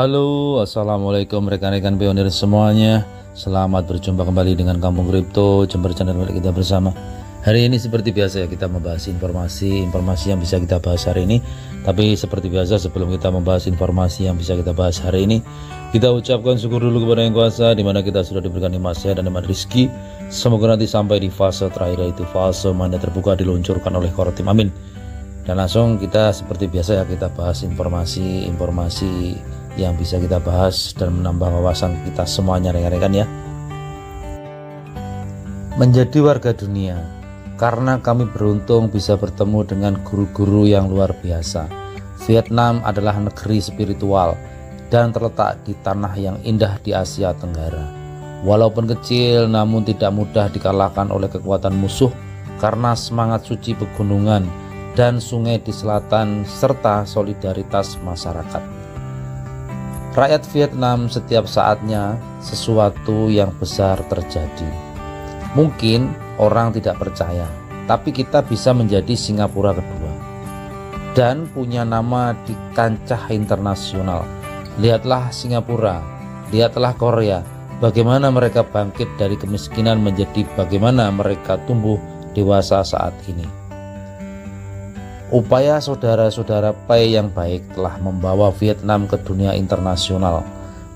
Halo, assalamualaikum rekan-rekan pionir semuanya. Selamat berjumpa kembali dengan Kampung Kripto, Jember Channel milik kita bersama. Hari ini seperti biasa ya, kita membahas informasi yang bisa kita bahas hari ini. Tapi seperti biasa, sebelum kita membahas informasi yang bisa kita bahas hari ini, kita ucapkan syukur dulu kepada Yang Kuasa, di mana kita sudah diberikan nikmat sehat dan nikmat rezeki. Semoga nanti sampai di fase terakhir, yaitu fase mana terbuka diluncurkan oleh Korotim. Amin. Dan langsung kita seperti biasa ya, kita bahas informasi yang bisa kita bahas dan menambah wawasan kita semuanya rekan-rekan ya. Menjadi warga dunia, karena kami beruntung bisa bertemu dengan guru-guru yang luar biasa. Vietnam adalah negeri spiritual dan terletak di tanah yang indah di Asia Tenggara. Walaupun kecil namun tidak mudah dikalahkan oleh kekuatan musuh karena semangat suci pegunungan dan sungai di selatan serta solidaritas masyarakat. Rakyat Vietnam setiap saatnya sesuatu yang besar terjadi. Mungkin orang tidak percaya, tapi kita bisa menjadi Singapura kedua dan punya nama di kancah internasional. Lihatlah Singapura, lihatlah Korea, bagaimana mereka bangkit dari kemiskinan menjadi bagaimana mereka tumbuh dewasa saat ini. Upaya saudara-saudara Pai yang baik telah membawa Vietnam ke dunia internasional.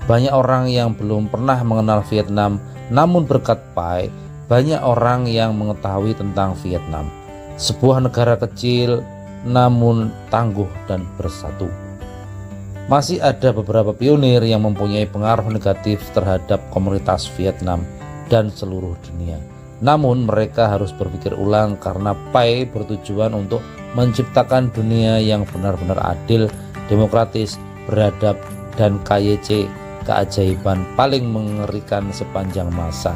Banyak orang yang belum pernah mengenal Vietnam, namun berkat Pai, banyak orang yang mengetahui tentang Vietnam. Sebuah negara kecil, namun tangguh dan bersatu. Masih ada beberapa pionir yang mempunyai pengaruh negatif terhadap komunitas Vietnam dan seluruh dunia. Namun mereka harus berpikir ulang karena Pai bertujuan untuk menciptakan dunia yang benar-benar adil, demokratis, beradab, dan KYC, keajaiban paling mengerikan sepanjang masa.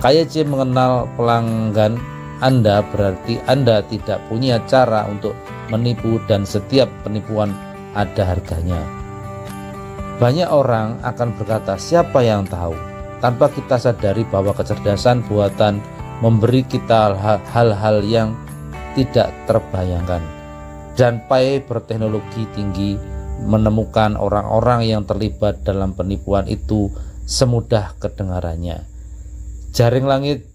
KYC mengenal pelanggan Anda berarti Anda tidak punya cara untuk menipu dan setiap penipuan ada harganya. Banyak orang akan berkata siapa yang tahu, tanpa kita sadari bahwa kecerdasan buatan memberi kita hal-hal yang tidak terbayangkan. Dan Pai berteknologi tinggi menemukan orang-orang yang terlibat dalam penipuan itu semudah kedengarannya. Jaring langit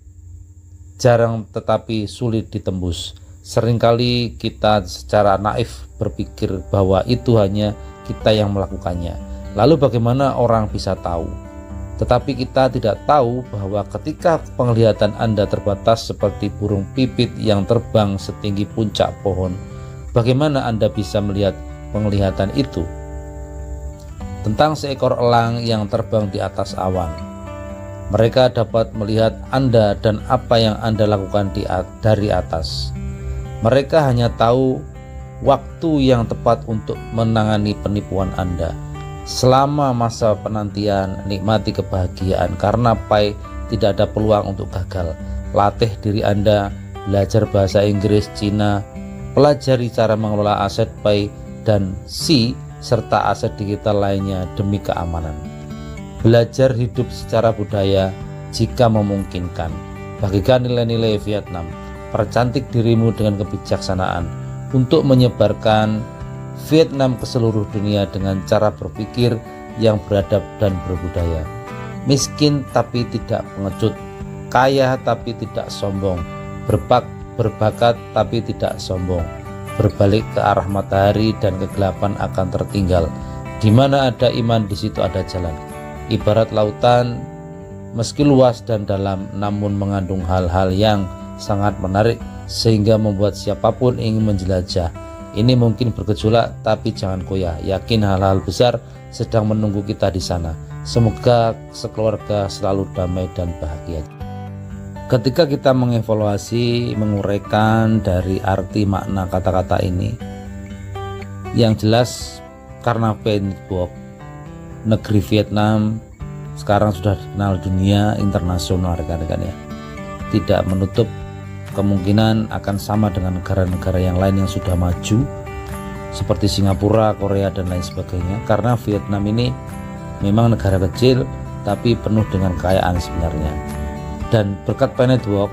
jarang tetapi sulit ditembus. Seringkali kita secara naif berpikir bahwa itu hanya kita yang melakukannya. Lalu bagaimana orang bisa tahu? Tetapi kita tidak tahu bahwa ketika penglihatan Anda terbatas seperti burung pipit yang terbang setinggi puncak pohon, bagaimana Anda bisa melihat penglihatan itu? Tentang seekor elang yang terbang di atas awan, mereka dapat melihat Anda dan apa yang Anda lakukan dari atas. Mereka hanya tahu waktu yang tepat untuk menangani penipuan Anda. Selama masa penantian, nikmati kebahagiaan karena Pai tidak ada peluang untuk gagal. Latih diri Anda, belajar bahasa Inggris, Cina, pelajari cara mengelola aset Pai dan C serta aset digital lainnya demi keamanan. Belajar hidup secara budaya jika memungkinkan. Bagikan nilai-nilai Vietnam, percantik dirimu dengan kebijaksanaan untuk menyebarkan Vietnam ke seluruh dunia dengan cara berpikir yang beradab dan berbudaya. Miskin tapi tidak pengecut, kaya tapi tidak sombong, berbakat tapi tidak sombong. Berbalik ke arah matahari dan kegelapan akan tertinggal. Di mana ada iman, di situ ada jalan. Ibarat lautan, meski luas dan dalam, namun mengandung hal-hal yang sangat menarik sehingga membuat siapapun ingin menjelajah. Ini mungkin bergejolak, tapi jangan goyah. Yakin hal-hal besar sedang menunggu kita di sana. Semoga sekeluarga selalu damai dan bahagia. Ketika kita mengevaluasi, menguraikan dari arti makna kata-kata ini, yang jelas karena Pai Network, negeri Vietnam sekarang sudah dikenal dunia internasional rekan-rekan ya. Tidak menutup kemungkinan akan sama dengan negara-negara yang lain yang sudah maju seperti Singapura, Korea dan lain sebagainya, karena Vietnam ini memang negara kecil tapi penuh dengan kekayaan sebenarnya. Dan berkat Pai Network,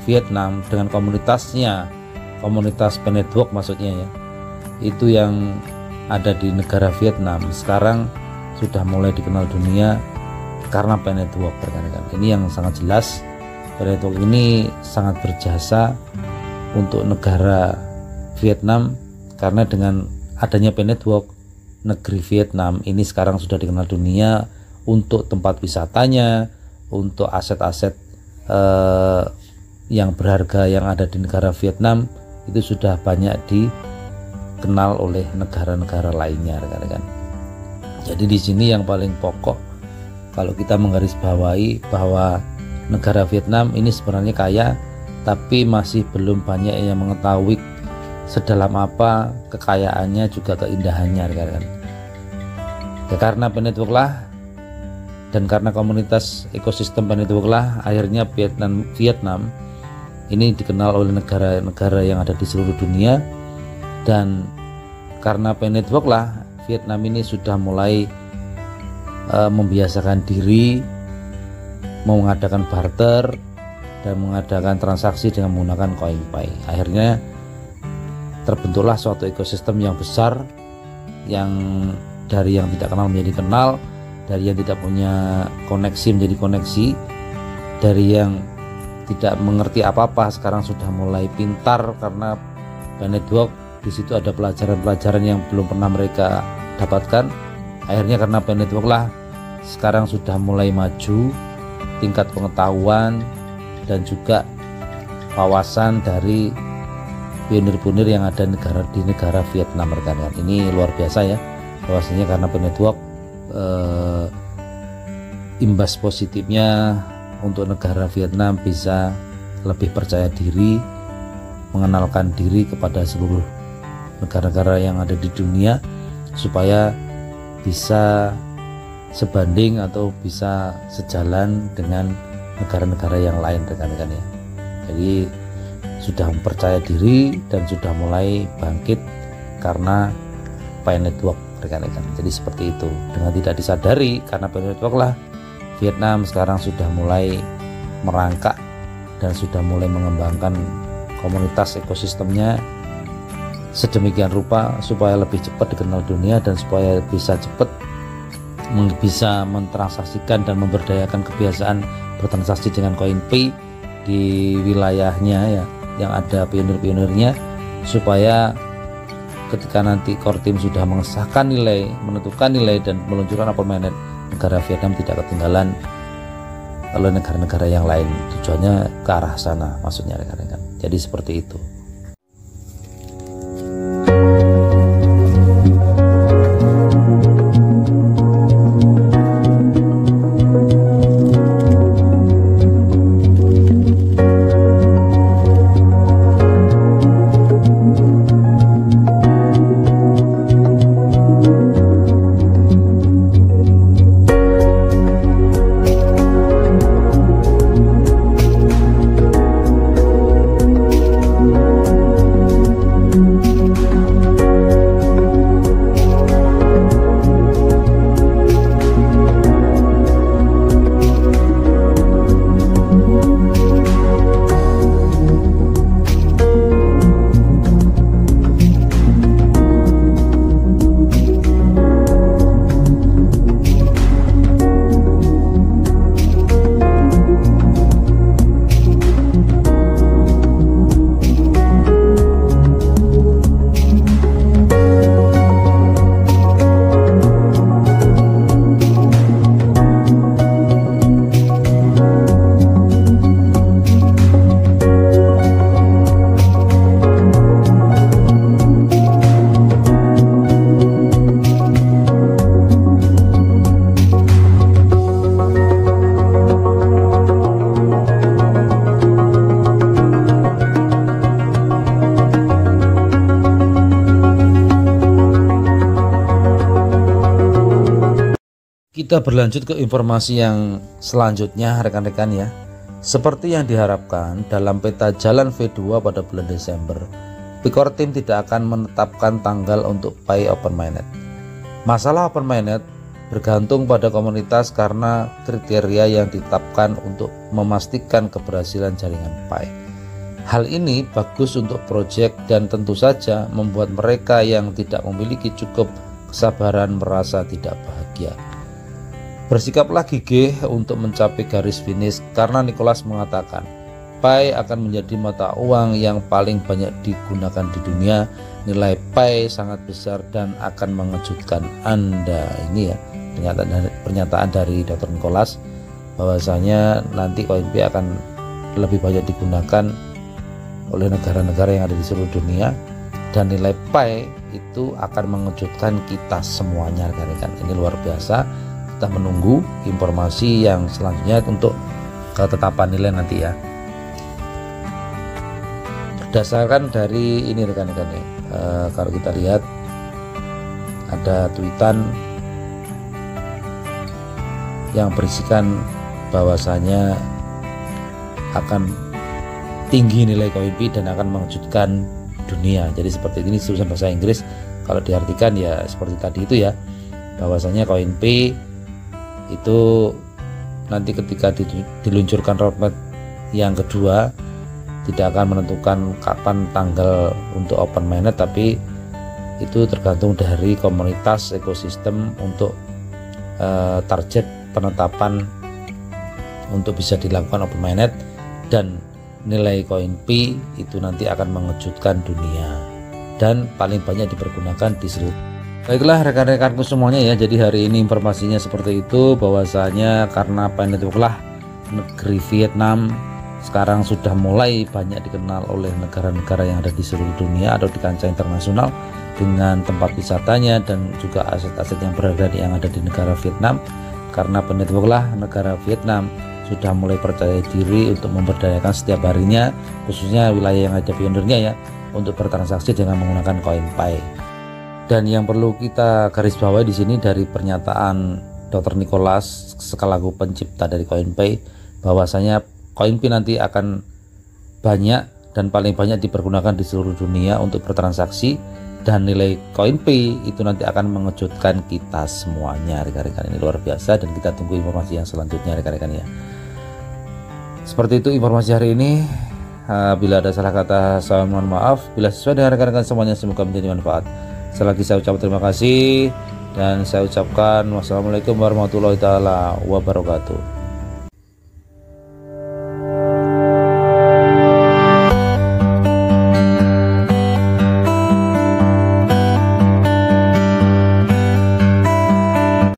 Vietnam dengan komunitasnya, komunitas Pai Network maksudnya ya, itu yang ada di negara Vietnam sekarang sudah mulai dikenal dunia karena Pi Network rekan-rekan. Ini yang sangat jelas, Pi Network ini sangat berjasa untuk negara Vietnam, karena dengan adanya Pi Network, negeri Vietnam ini sekarang sudah dikenal dunia untuk tempat wisatanya, untuk aset-aset yang berharga yang ada di negara Vietnam itu sudah banyak dikenal oleh negara-negara lainnya rekan-rekan. Jadi di sini yang paling pokok kalau kita menggarisbawahi bahwa negara Vietnam ini sebenarnya kaya, tapi masih belum banyak yang mengetahui sedalam apa kekayaannya juga keindahannya rekan-rekan. Ya, karena Pi Network lah dan karena komunitas ekosistem Pi Network lah akhirnya Vietnam ini dikenal oleh negara-negara yang ada di seluruh dunia, dan karena Pi Network lah Vietnam ini sudah mulai membiasakan diri mengadakan barter dan mengadakan transaksi dengan menggunakan koin Pi. Akhirnya terbentuklah suatu ekosistem yang besar, yang dari yang tidak kenal menjadi kenal, dari yang tidak punya koneksi menjadi koneksi, dari yang tidak mengerti apa-apa sekarang sudah mulai pintar karena Pi Network. Di situ ada pelajaran-pelajaran yang belum pernah mereka dapatkan. Akhirnya karena Pi Network lah sekarang sudah mulai maju tingkat pengetahuan dan juga wawasan dari pionir-pionir yang ada di negara Vietnam rekan-rekan. Ini luar biasa ya, bahwasanya karena Pi Network imbas positifnya untuk negara Vietnam bisa lebih percaya diri, mengenalkan diri kepada seluruh negara-negara yang ada di dunia supaya bisa sebanding atau bisa sejalan dengan negara-negara yang lain rekan-rekan ya. Jadi sudah mempercaya diri dan sudah mulai bangkit karena Pi Network rekan-rekan. Jadi seperti itu, dengan tidak disadari karena Pi Network lah Vietnam sekarang sudah mulai merangkak dan sudah mulai mengembangkan komunitas ekosistemnya sedemikian rupa supaya lebih cepat dikenal dunia dan supaya bisa cepat bisa mentransaksikan dan memberdayakan kebiasaan bertransaksi dengan koin Pi di wilayahnya ya, yang ada pionir-pionirnya, supaya ketika nanti core team sudah mengesahkan nilai, menentukan nilai dan meluncurkan Open Mainnet, negara Vietnam tidak ketinggalan oleh negara-negara yang lain. Tujuannya ke arah sana maksudnya rekan-rekan. Jadi seperti itu. Kita berlanjut ke informasi yang selanjutnya rekan-rekan ya. Seperti yang diharapkan dalam peta jalan V2 pada bulan Desember, Core Team tidak akan menetapkan tanggal untuk Pi Open Mainnet. Masalah Open Mainnet bergantung pada komunitas karena kriteria yang ditetapkan untuk memastikan keberhasilan jaringan Pi. Hal ini bagus untuk proyek dan tentu saja membuat mereka yang tidak memiliki cukup kesabaran merasa tidak bahagia. Bersikaplah gigih untuk mencapai garis finish karena Nicholas mengatakan Pi akan menjadi mata uang yang paling banyak digunakan di dunia. Nilai Pi sangat besar dan akan mengejutkan Anda. Ini ya pernyataan dari Dr. Nicholas bahwasanya nanti koin Pi akan lebih banyak digunakan oleh negara-negara yang ada di seluruh dunia, dan nilai Pi itu akan mengejutkan kita semuanya rekan-rekan. Ini luar biasa. Kita menunggu informasi yang selanjutnya untuk ketetapan nilai nanti ya. Berdasarkan dari ini rekan-rekan ya, kalau kita lihat ada tweetan yang berisikan bahwasanya akan tinggi nilai koin Pi dan akan mengejutkan dunia. Jadi seperti ini tulisan bahasa Inggris. Kalau diartikan ya seperti tadi itu ya, bahwasanya koin Pi itu nanti ketika diluncurkan roadmap yang kedua tidak akan menentukan kapan tanggal untuk open mainnet, tapi itu tergantung dari komunitas ekosistem untuk target penetapan untuk bisa dilakukan open mainnet, dan nilai koin Pi itu nanti akan mengejutkan dunia dan paling banyak dipergunakan di seluruh. Baiklah rekan-rekanku semuanya ya, jadi hari ini informasinya seperti itu, bahwasanya karena Pi Network lah negeri Vietnam sekarang sudah mulai banyak dikenal oleh negara-negara yang ada di seluruh dunia atau di kancah internasional dengan tempat wisatanya dan juga aset-aset yang berada yang ada di negara Vietnam. Karena Pi Network lah negara Vietnam sudah mulai percaya diri untuk memberdayakan setiap harinya, khususnya wilayah yang ada pionirnya ya, untuk bertransaksi dengan menggunakan koin Pi. Dan yang perlu kita garis bawahi di sini dari pernyataan Dr. Nicholas sekaligus pencipta dari koin Pi, bahwasanya koin Pi nanti akan banyak dan paling banyak dipergunakan di seluruh dunia untuk bertransaksi, dan nilai koin Pi itu nanti akan mengejutkan kita semuanya rekan-rekan. Ini luar biasa dan kita tunggu informasi yang selanjutnya rekan-rekan ya. Seperti itu informasi hari ini. Bila ada salah kata saya mohon maaf. Bila sesuai dengan rekan-rekan semuanya semoga menjadi manfaat. Sekali lagi saya ucapkan terima kasih dan saya ucapkan wassalamualaikum warahmatullahi taala wabarakatuh.